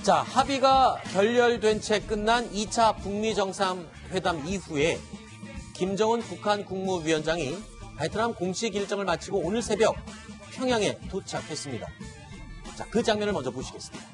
자, 합의가 결렬된 채 끝난 2차 북미 정상회담 이후에 김정은 북한 국무위원장이 베트남 공식 일정을 마치고 오늘 새벽 평양에 도착했습니다. 자, 그 장면을 먼저 보시겠습니다.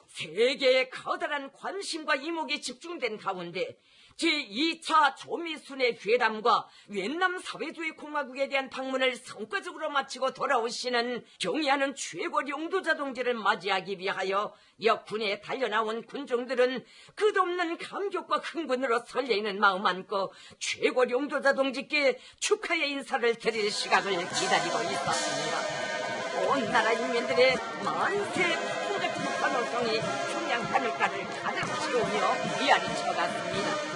세계의 커다란 관심과 이목이 집중된 가운데 제2차 조미순의 회담과 위et남 사회주의 공화국에 대한 방문을 성과적으로 마치고 돌아오시는 경의하는 최고領導者 동지를 맞이하기 위하여 역군에 달려나온 군중들은 끝없는 감격과 흥분으로 설레이는 마음 안고 최고領導者 동지께 축하의 인사를 드릴 시각을 기다리고 있었습니다. 온 나라 인민들의 만세 풍같은 환호성이 평양 하늘가를 가득 채우며 이알이쳐갔습니다.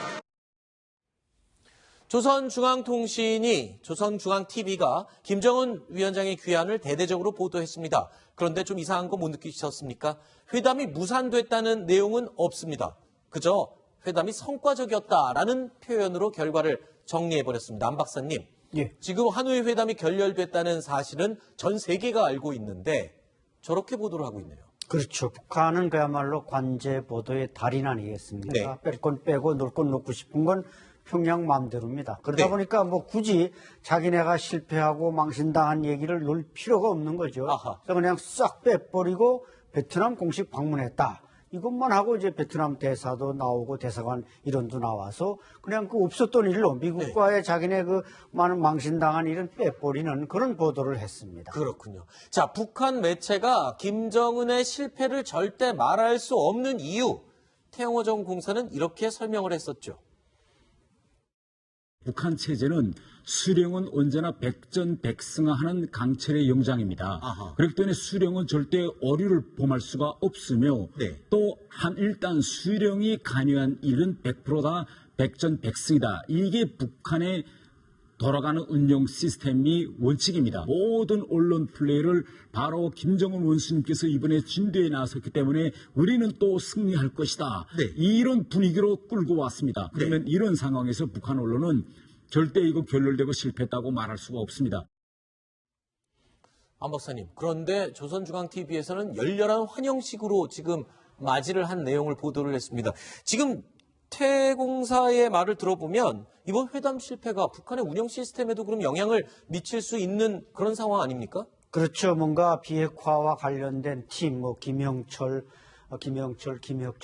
조선중앙통신이 조선중앙TV가 김정은 위원장의 귀환을 대대적으로 보도했습니다. 그런데 좀 이상한 거 못 느끼셨습니까? 회담이 무산됐다는 내용은 없습니다. 그저 회담이 성과적이었다라는 표현으로 결과를 정리해버렸습니다. 안 박사님, 예. 지금 하노이 회담이 결렬됐다는 사실은 전 세계가 알고 있는데 저렇게 보도를 하고 있네요. 그렇죠. 북한은 그야말로 관제 보도의 달인 아니겠습니까? 네. 뺄 건 빼고 놓을 건 놓고 싶은 건 평양 마음대로입니다. 그러다 네. 보니까 뭐 굳이 자기네가 실패하고 망신당한 얘기를 놓을 필요가 없는 거죠. 아하. 그래서 그냥 싹 빼버리고 베트남 공식 방문했다. 이것만 하고 이제 베트남 대사도 나오고 대사관 일원도 나와서 그냥 그 없었던 일로 미국과의 자기네 그 많은 망신당한 일은 빼버리는 그런 보도를 했습니다. 그렇군요. 자, 북한 매체가 김정은의 실패를 절대 말할 수 없는 이유, 태영호 공사는 이렇게 설명을 했었죠. 북한 체제는 수령은 언제나 백전백승하는 강철의 영장입니다. 아하. 그렇기 때문에 수령은 절대 어류를 범할 수가 없으며 네. 또 일단 수령이 관여한 일은 100%다 백전백승이다. 이게 북한의 돌아가는 운영 시스템이 원칙입니다. 모든 언론 플레이를 바로 김정은 원수님께서 이번에 진도에 나섰기 때문에 우리는 또 승리할 것이다. 네. 이런 분위기로 끌고 왔습니다. 그러면 이런 상황에서 북한 언론은 절대 이거 결렬되고 실패했다고 말할 수가 없습니다. 안 박사님, 그런데 조선중앙TV에서는 열렬한 환영식으로 지금 맞이를 한 내용을 보도를 했습니다. 지금 태 공사의 말을 들어보면 이번 회담 실패가 북한의 운영 시스템에도 그럼 영향을 미칠 수 있는 그런 상황 아닙니까? 그렇죠. 뭔가 비핵화와 관련된 팀, 뭐 김혁철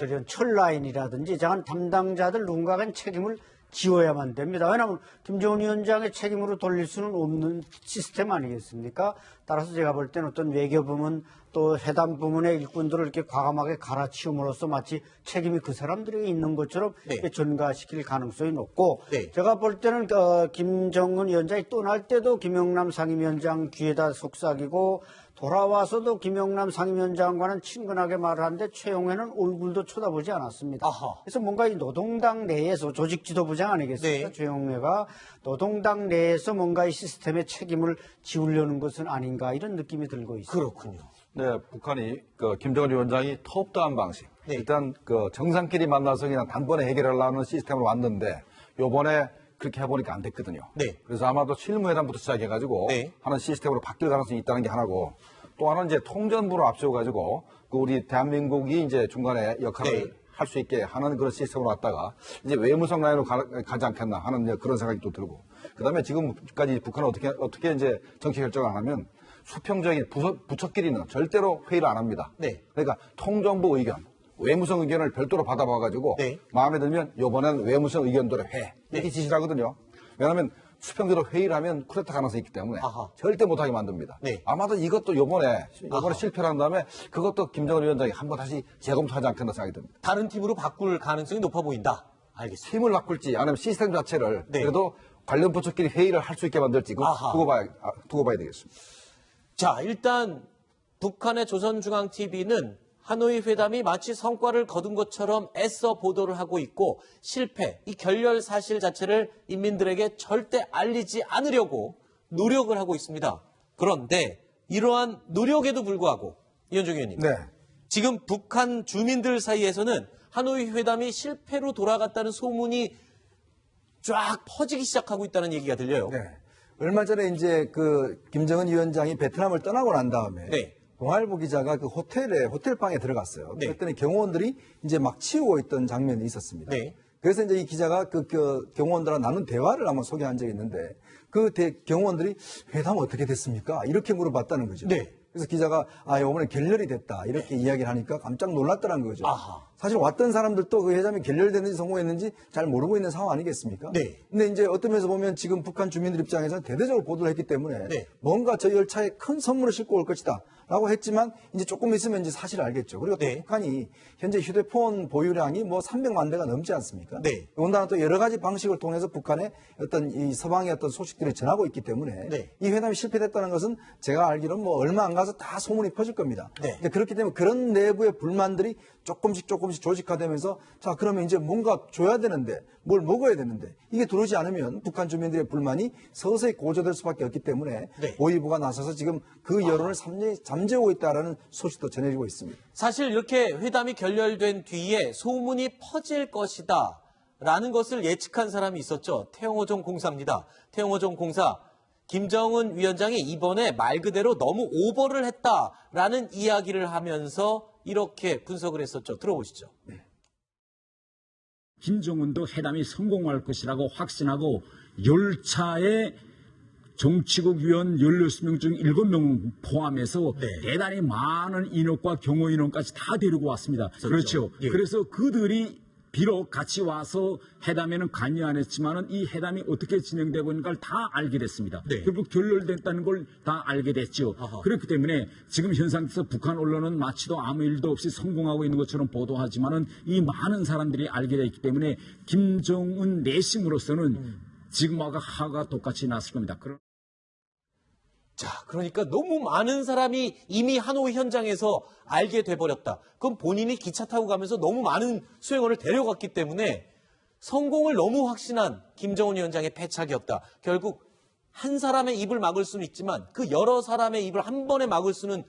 이런 철라인이라든지 이런 담당자들 누군가가 책임을 지워야만 됩니다. 왜냐하면 김정은 위원장의 책임으로 돌릴 수는 없는 시스템 아니겠습니까? 따라서 제가 볼 때는 어떤 외교부문 또 회담 부문의 일꾼들을 이렇게 과감하게 갈아치움으로써 마치 책임이 그 사람들에게 있는 것처럼 네. 전가시킬 가능성이 높고 네. 제가 볼 때는 김정은 위원장이 떠날 때도 김영남 상임위원장 귀에다 속삭이고 돌아와서도 김영남 상임위원장과는 친근하게 말을 하는데 최용해는 얼굴도 쳐다보지 않았습니다. 아하. 그래서 뭔가 이 노동당 내에서 조직 지도부장 아니겠습니까? 네. 최용해가 노동당 내에서 뭔가 이 시스템의 책임을 지우려는 것은 아닌가 이런 느낌이 들고 있습니다. 그렇군요. 네, 북한이 김정은 위원장이 톱다운 방식. 네. 일단 정상끼리 만나서 그냥 단번에 해결하려는 시스템으로 왔는데 요번에 그렇게 해보니까 안 됐거든요. 네. 그래서 아마도 실무회담부터 시작해가지고 네. 하는 시스템으로 바뀔 가능성이 있다는 게 하나고 또 하나는 이제 통전부를 앞세워가지고 우리 대한민국이 이제 중간에 역할을 네. 할 수 있게 하는 그런 시스템으로 왔다가 이제 외무성 라인으로 가지 않겠나 하는 이제 그런 생각이 또 들고 그다음에 지금까지 북한은 어떻게 이제 정치 결정을 안 하면 수평적인 부처끼리는 절대로 회의를 안 합니다. 네. 그러니까 통정부 의견, 외무성 의견을 별도로 받아봐가지고 네. 마음에 들면 이번엔 외무성 의견대로 해 이렇게 지시를 하거든요. 왜냐하면 수평대로 회의를 하면 쿠데타 가능성이 있기 때문에 아하. 절대 못하게 만듭니다. 네. 아마도 이것도 이번에 실패를 한 다음에 그것도 김정은 위원장이 한번 다시 재검토하지 않겠나 생각이 듭니다. 다른 팀으로 바꿀 가능성이 높아 보인다. 알겠습니다. 팀을 바꿀지 아니면 시스템 자체를 네. 그래도 관련 부처끼리 회의를 할 수 있게 만들지 아하. 두고 봐야 되겠습니다. 자, 일단 북한의 조선중앙TV는 하노이 회담이 마치 성과를 거둔 것처럼 애써 보도를 하고 있고 실패, 이 결렬 사실 자체를 인민들에게 절대 알리지 않으려고 노력을 하고 있습니다. 그런데 이러한 노력에도 불구하고 이현종 의원님, 네. 지금 북한 주민들 사이에서는 하노이 회담이 실패로 돌아갔다는 소문이 쫙 퍼지기 시작하고 있다는 얘기가 들려요. 네. 얼마 전에 이제 김정은 위원장이 베트남을 떠나고 난 다음에 네. 동아일보 기자가 그 호텔방에 들어갔어요. 네. 그랬더니 경호원들이 이제 막 치우고 있던 장면이 있었습니다. 네. 그래서 이제 이 기자가 그 경호원들과 나눈 대화를 한번 소개한 적이 있는데 그 경호원들이 회담 어떻게 됐습니까? 이렇게 물어봤다는 거죠. 네. 그래서 기자가 이번에 결렬이 됐다 이렇게 이야기를 하니까 깜짝 놀랐다는 거죠. 아하. 사실 왔던 사람들도 그 회담이 결렬됐는지 성공했는지 잘 모르고 있는 상황 아니겠습니까? 네. 근데 이제 어떤 면에서 보면 지금 북한 주민들 입장에서는 대대적으로 보도를 했기 때문에 네. 뭔가 저 열차에 큰 선물을 싣고 올 것이다. 라고 했지만 이제 조금 있으면 이제 사실을 알겠죠. 그리고 또 네. 북한이 현재 휴대폰 보유량이 뭐 300만 대가 넘지 않습니까? 네. 더군다나 또 여러 가지 방식을 통해서 북한의 어떤 이 서방의 어떤 소식들을 전하고 있기 때문에 네. 이 회담이 실패됐다는 것은 제가 알기로는 뭐 얼마 안 가서 다 소문이 퍼질 겁니다. 네. 이제 그렇기 때문에 그런 내부의 불만들이 조금씩 조직화되면서 자 그러면 이제 뭔가 줘야 되는데 뭘 먹어야 되는데 이게 들어오지 않으면 북한 주민들의 불만이 서서히 고조될 수밖에 없기 때문에 네. 보위부가 나서서 지금 그 여론을 잠재우고 있다라는 소식도 전해지고 있습니다. 사실 이렇게 회담이 결렬된 뒤에 소문이 퍼질 것이다 라는 것을 예측한 사람이 있었죠. 태영호종 공사입니다. 태영호종 공사 김정은 위원장이 이번에 말 그대로 너무 오버를 했다라는 이야기를 하면서 이렇게 분석을 했었죠. 들어보시죠. 김정은도 회담이 성공할 것이라고 확신하고 열차에 정치국 위원 16명 중 7명 포함해서 대단히 많은 인력과 경호 인원까지 다 데리고 왔습니다. 그렇죠. 예. 그래서 그들이 비록 같이 와서 회담에는 관여 안 했지만은 이 회담이 어떻게 진행되고 있는 걸 다 알게 됐습니다. 네. 결국 결렬됐다는 걸 다 알게 됐죠. 아하. 그렇기 때문에 지금 현 상태에서 북한 언론은 마치도 아무 일도 없이 성공하고 있는 것처럼 보도하지만은 이 많은 사람들이 알게 됐기 때문에 김정은 내심으로서는 지금하고 하가 똑같이 났을 겁니다. 자, 그러니까 너무 많은 사람이 이미 하노이 현장에서 알게 돼버렸다. 그럼 본인이 기차 타고 가면서 너무 많은 수행원을 데려갔기 때문에 성공을 너무 확신한 김정은 위원장의 패착이었다. 결국 한 사람의 입을 막을 수는 있지만 그 여러 사람의 입을 한 번에 막을 수는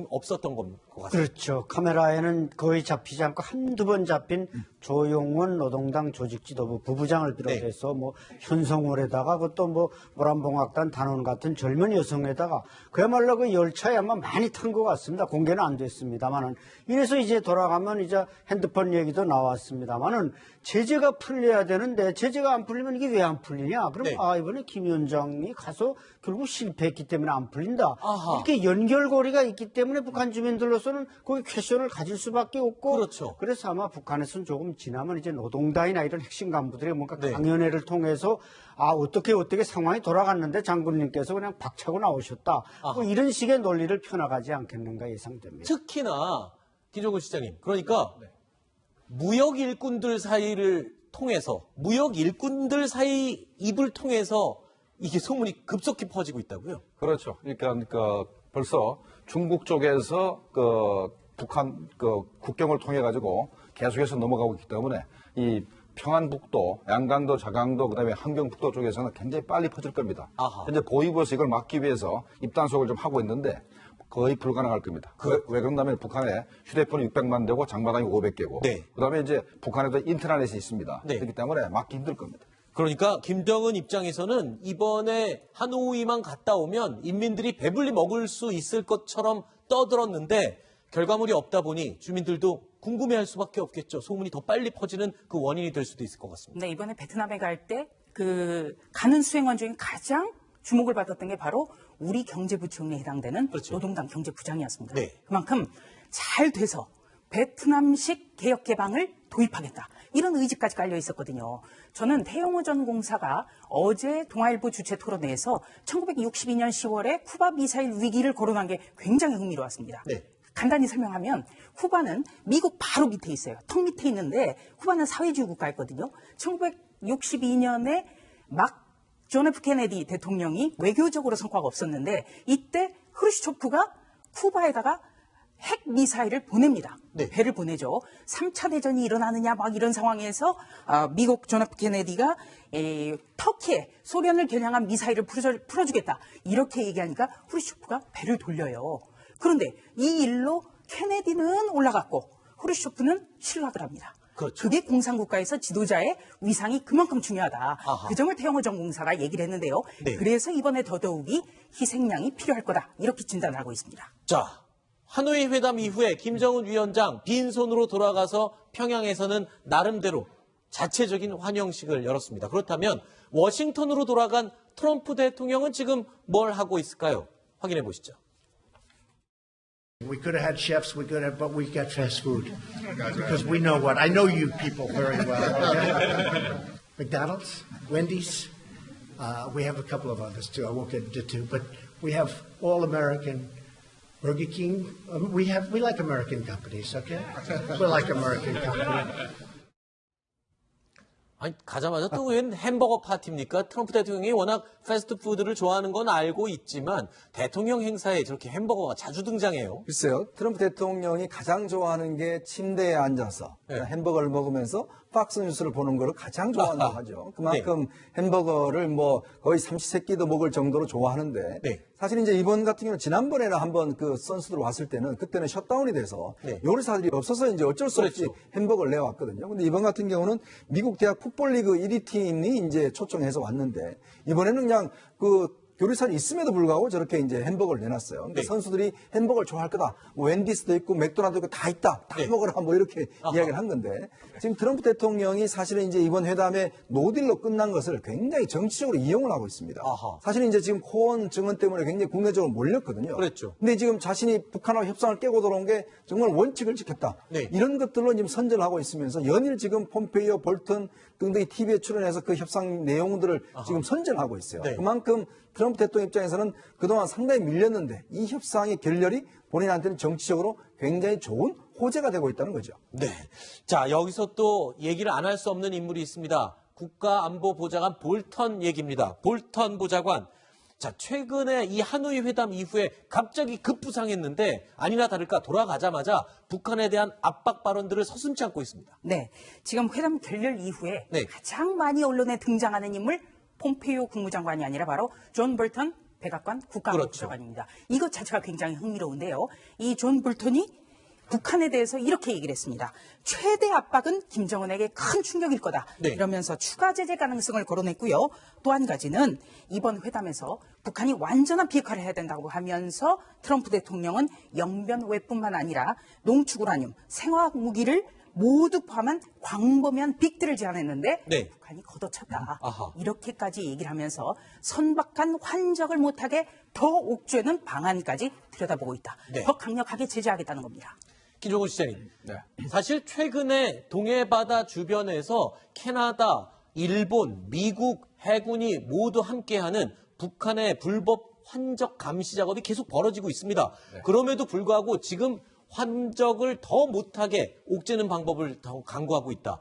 없었던 것 같습니다. 그렇죠. 카메라에는 거의 잡히지 않고 한두 번 잡힌 조용원 노동당 조직지도부 부부장을 비롯해서 뭐 현성월에다가 그것도 뭐 모란봉악단 단원 같은 젊은 여성에다가 그야말로 그 열차에 아마 많이 탄 것 같습니다. 공개는 안 됐습니다만은 이래서 이제 돌아가면 이제 핸드폰 얘기도 나왔습니다만은 제재가 풀려야 되는데 제재가 안 풀리면 이게 왜 안 풀리냐? 그럼 네. 이번에 김 위원장이 가서 결국 실패했기 때문에 안 풀린다. 아하. 이렇게 연결고리가 있기 때문에 북한 주민들로서는 거기 퀘션을 가질 수밖에 없고 그렇죠. 그래서 아마 북한에서는 조금 지나면 이제 노동당이나 이런 핵심 간부들이 뭔가 네. 강연회를 통해서 어떻게 상황이 돌아갔는데 장군님께서 그냥 박차고 나오셨다. 뭐 이런 식의 논리를 펴나가지 않겠는가 예상됩니다. 특히나 김종근 시장님, 그러니까 무역 일꾼들 사이를 통해서 무역 일꾼들 사이 입을 통해서 이게 소문이 급속히 퍼지고 있다고요? 그렇죠. 그러니까 벌써 중국 쪽에서 북한 국경을 통해 가지고 계속해서 넘어가고 있기 때문에 이 평안북도, 양강도, 자강도, 그다음에 함경북도 쪽에서는 굉장히 빨리 퍼질 겁니다. 아하. 현재 보위부에서 이걸 막기 위해서 입단속을 좀 하고 있는데 거의 불가능할 겁니다. 왜 그런다면 북한에 휴대폰이 600만 대고 장마당이 500개고 네. 그다음에 이제 북한에도 인터넷이 있습니다. 네. 그렇기 때문에 막기 힘들 겁니다. 그러니까 김정은 입장에서는 이번에 하노이만 갔다 오면 인민들이 배불리 먹을 수 있을 것처럼 떠들었는데 결과물이 없다 보니 주민들도 궁금해할 수밖에 없겠죠. 소문이 더 빨리 퍼지는 그 원인이 될 수도 있을 것 같습니다. 네, 이번에 베트남에 갈 때 가는 수행원 중에 가장 주목을 받았던 게 바로 우리 경제부총리에 해당되는 그렇죠. 노동당 경제부장이었습니다. 네. 그만큼 잘 돼서 베트남식 개혁 개방을 도입하겠다. 이런 의지까지 깔려 있었거든요. 저는 태영호 전 공사가 어제 동아일보 주최 토론회에서 1962년 10월에 쿠바 미사일 위기를 거론한 게 굉장히 흥미로웠습니다. 네. 간단히 설명하면 쿠바는 미국 바로 밑에 있어요. 턱 밑에 있는데 쿠바는 사회주의 국가였거든요. 1962년에 막 존 F 케네디 대통령이 외교적으로 성과가 없었는데 이때 흐르시초프가 쿠바에다가 핵 미사일을 보냅니다. 네. 배를 보내죠. 3차 대전이 일어나느냐 막 이런 상황에서 미국 존 F 케네디가 터키에 소련을 겨냥한 미사일을 풀어주겠다. 이렇게 얘기하니까 후르시초프가 배를 돌려요. 그런데 이 일로 케네디는 올라갔고 후르시초프는 실각을 합니다. 그렇죠. 그게 공산국가에서 지도자의 위상이 그만큼 중요하다. 아하. 그 점을 태영호 전 공사가 얘기를 했는데요. 네. 그래서 이번에 더더욱이 희생양이 필요할 거다. 이렇게 진단을 하고 있습니다. 자, 하노이 회담 이후에 김정은 위원장 빈손으로 돌아가서 평양에서는 나름대로 자체적인 환영식을 열었습니다. 그렇다면 워싱턴으로 돌아간 트럼프 대통령은 지금 뭘 하고 있을까요? 확인해 보시죠. We could have had chefs, but we got fast food because we know what I know you people very well. Okay? McDonald's, Wendy's, we have a couple of others too. I won't get into two, but we have all American. Burger King, we like American companies, okay? We like American companies. 아니, 가자마자 또 웬 햄버거 파티입니까? 트럼프 대통령이 워낙 패스트푸드를 좋아하는 건 알고 있지만 대통령 행사에 저렇게 햄버거가 자주 등장해요. 글쎄요. 트럼프 대통령이 가장 좋아하는 게 침대에 앉아서 햄버거를 먹으면서 팍스 뉴스를 보는 거를 가장 좋아한다고 하죠. 그만큼 햄버거를 뭐 거의 삼시세끼도 먹을 정도로 좋아하는데 사실 이제 이번 같은 경우는 지난번에는 한번 그 선수들 왔을 때는 그때는 셧다운이 돼서 요리사들이 없어서 이제 어쩔 수 없이 햄버거를 내왔거든요. 근데 이번 같은 경우는 미국 대학 풋볼리그 1위 팀이 이제 초청해서 왔는데 이번에는 그냥 그 요리사는 있음에도 불구하고 저렇게 이제 햄버거를 내놨어요. 그러니까 선수들이 햄버거를 좋아할 거다. 뭐 웬디스도 있고 맥도날드도 있고 다 있다. 다 먹으라 뭐 이렇게 이야기를 한 건데 지금 트럼프 대통령이 사실은 이제 이번 회담에 노딜로 끝난 것을 굉장히 정치적으로 이용을 하고 있습니다. 사실은 이제 지금 코원 증언 때문에 굉장히 국내적으로 몰렸거든요. 그랬죠. 근데 지금 자신이 북한하고 협상을 깨고 들어온 게 정말 원칙을 지켰다. 이런 것들로 지금 선전을 하고 있으면서 연일 지금 폼페이오, 볼턴 등등이 TV에 출연해서 그 협상 내용들을 지금 선전하고 있어요. 그만큼 트럼프 대통령 입장에서는 그동안 상당히 밀렸는데 이 협상의 결렬이 본인한테는 정치적으로 굉장히 좋은 호재가 되고 있다는 거죠. 네. 자, 여기서 또 얘기를 안 할 수 없는 인물이 있습니다. 국가안보보좌관 볼턴 얘기입니다. 볼턴 보좌관. 자, 최근에 이 하노이 회담 이후에 갑자기 급부상했는데 아니나 다를까 돌아가자마자 북한에 대한 압박 발언들을 서슴지 않고 있습니다. 네. 지금 회담 결렬 이후에 가장 많이 언론에 등장하는 인물 폼페이오 국무장관이 아니라 바로 존 볼턴 백악관 국가안보보좌관입니다. 이것 자체가 굉장히 흥미로운데요. 이 존 볼턴이 북한에 대해서 이렇게 얘기를 했습니다. 최대 압박은 김정은에게 큰 충격일 거다. 이러면서 추가 제재 가능성을 거론했고요. 또 한 가지는 이번 회담에서 북한이 완전한 비핵화를 해야 된다고 하면서 트럼프 대통령은 영변외뿐만 아니라 농축우라늄, 생화무기를 모두 포함한 광범위한 빅들을 제안했는데 북한이 걷어찼다. 이렇게까지 얘기를 하면서 선박한 환적을 못하게 더 옥죄는 방안까지 들여다보고 있다. 더 강력하게 제재하겠다는 겁니다. 김종훈 시장님. 사실 최근에 동해바다 주변에서 캐나다, 일본, 미국 해군이 모두 함께하는 북한의 불법 환적 감시 작업이 계속 벌어지고 있습니다. 그럼에도 불구하고 지금 환적을 더 못하게 옥죄는 방법을 더 강구하고 있다.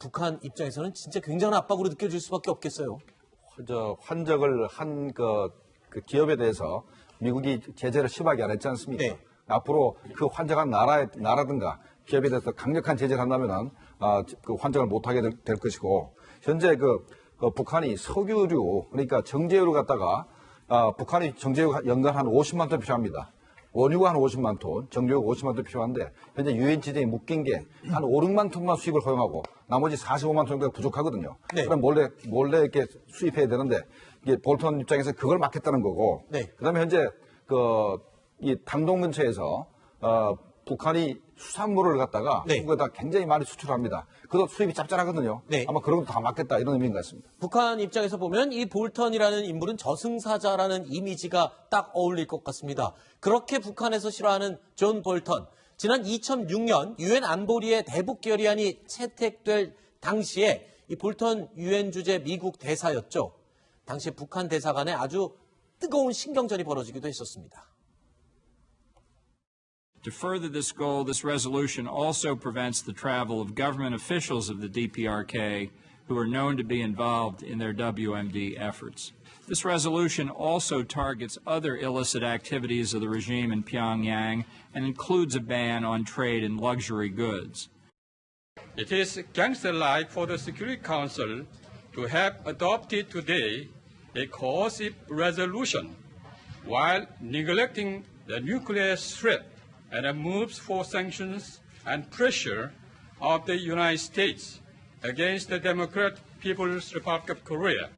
북한 입장에서는 진짜 굉장한 압박으로 느껴질 수밖에 없겠어요. 환적을 한 그 기업에 대해서 미국이 제재를 심하게 안 했지 않습니까? 앞으로 그 환적한 나라든가 기업에 대해서 강력한 제재를 한다면은 그 환적을 못하게 될 것이고 현재 북한이 석유류 그러니까 정제유를 갖다가 북한이 정제유 연간 한 50만 톤 필요합니다. 원유가 한 50만 톤, 정제유가 50만 톤 필요한데 현재 유엔 지대에 묶인 게 한 5, 6만 톤만 수입을 허용하고 나머지 45만 톤 정도가 부족하거든요. 그럼 몰래 이렇게 수입해야 되는데 이게 볼턴 입장에서 그걸 막겠다는 거고. 그다음에 현재 이 담동 근처에서 북한이 수산물을 갖다가 한국에다 굉장히 많이 수출합니다. 그것도 수입이 짭짤하거든요. 아마 그런 것도 다 막겠다 이런 의미인 것 같습니다. 북한 입장에서 보면 이 볼턴이라는 인물은 저승사자라는 이미지가 딱 어울릴 것 같습니다. 그렇게 북한에서 싫어하는 존 볼턴. 지난 2006년 유엔 안보리의 대북 결의안이 채택될 당시에 이 볼턴 유엔 주재 미국 대사였죠. 당시 북한 대사 간에 아주 뜨거운 신경전이 벌어지기도 했었습니다. To further this goal, this resolution also prevents the travel of government officials of the DPRK who are known to be involved in their WMD efforts. This resolution also targets other illicit activities of the regime in Pyongyang and includes a ban on trade in luxury goods. It is gangster-like for the Security Council to have adopted today a coercive resolution while neglecting the nuclear threat and moves for sanctions and pressure of the United States against the Democratic People's Republic of Korea.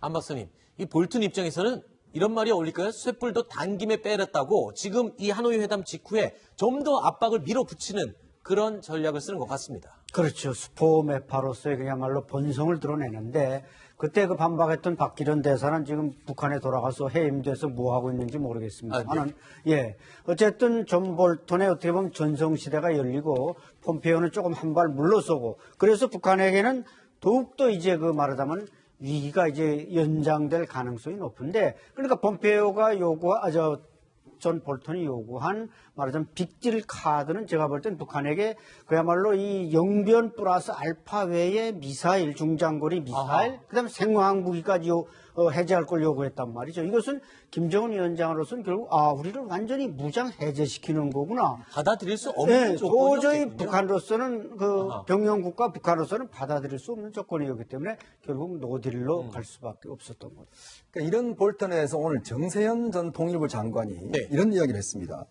안 박사님, 이 볼튼 입장에서는 이런 말이 어울릴까요? 쇳불도 단김에 빼렸다고 지금 이 하노이 회담 직후에 좀 더 압박을 밀어붙이는 그런 전략을 쓰는 것 같습니다. 그렇죠. 스포메파로서의 그야말로 본성을 드러내는데 그때 그 반박했던 박기련 대사는 지금 북한에 돌아가서 해임돼서 뭐 하고 있는지 모르겠습니다만은 예 어쨌든 존 볼턴의 어떻게 보면 전성시대가 열리고 폼페이오는 조금 한 발 물러서고 그래서 북한에게는 더욱더 이제 그 말하자면 위기가 이제 연장될 가능성이 높은데 그러니까 폼페이오가 존 볼턴이 요구한 말하자면 빅딜 카드는 제가 볼 땐 북한에게 그야말로 이 영변 플러스 알파 외의 미사일, 중장거리 미사일, 그다음에 생화학 무기까지 해제할 걸 요구했단 말이죠. 이것은 김정은 위원장으로서는 결국 우리를 완전히 무장 해제시키는 거구나. 받아들일 수 없는 조건이었군요. 도저히 북한으로서는 병영국가 북한으로서는 받아들일 수 없는 조건이었기 때문에 결국 노딜로 갈 수밖에 없었던 거죠. 그러니까 이런 볼턴에서 오늘 정세현 전 통일부 장관이 이런 이야기를 했습니다.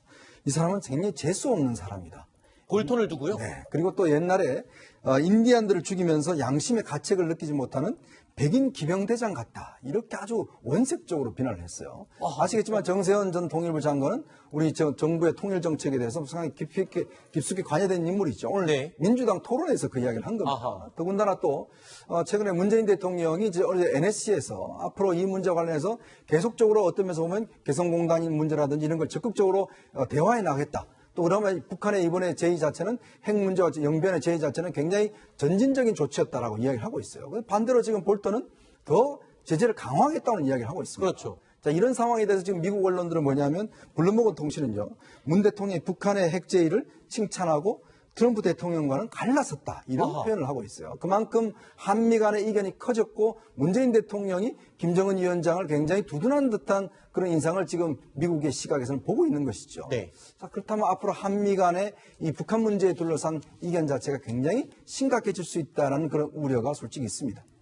이 사람은 굉장히 재수 없는 사람이다. 볼턴을 두고요? 네. 그리고 또 옛날에 인디안들을 죽이면서 양심의 가책을 느끼지 못하는 백인 기병대장 같다. 이렇게 아주 원색적으로 비난을 했어요. 아시겠지만 정세현 전 통일부 장관은 우리 정부의 통일 정책에 대해서 상당히 깊숙이 관여된 인물이죠. 오늘 민주당 토론에서 그 이야기를 한 겁니다. 더군다나 또 최근에 문재인 대통령이 이제 어제 NSC에서 앞으로 이 문제와 관련해서 계속적으로 어떤 면에서 보면 개성공단 문제라든지 이런 걸 적극적으로 대화해 나가겠다. 또 그러면 북한의 이번에 제의 자체는 핵 문제와 영변의 제의 자체는 굉장히 전진적인 조치였다라고 이야기를 하고 있어요. 반대로 지금 볼턴은 더 제재를 강화하겠다는 이야기를 하고 있습니다. 그렇죠. 자, 이런 상황에 대해서 지금 미국 언론들은 뭐냐면 블룸버그 통신은요. 문 대통령이 북한의 핵 제의를 칭찬하고 트럼프 대통령과는 갈라섰다. 이런 표현을 하고 있어요. 그만큼 한미 간의 이견이 커졌고 문재인 대통령이 김정은 위원장을 굉장히 두둔한 듯한 그런 인상을 지금 미국의 시각에서는 보고 있는 것이죠. 자, 그렇다면 앞으로 한미 간의 이 북한 문제에 둘러싼 이견 자체가 굉장히 심각해질 수 있다는 그런 우려가 솔직히 있습니다.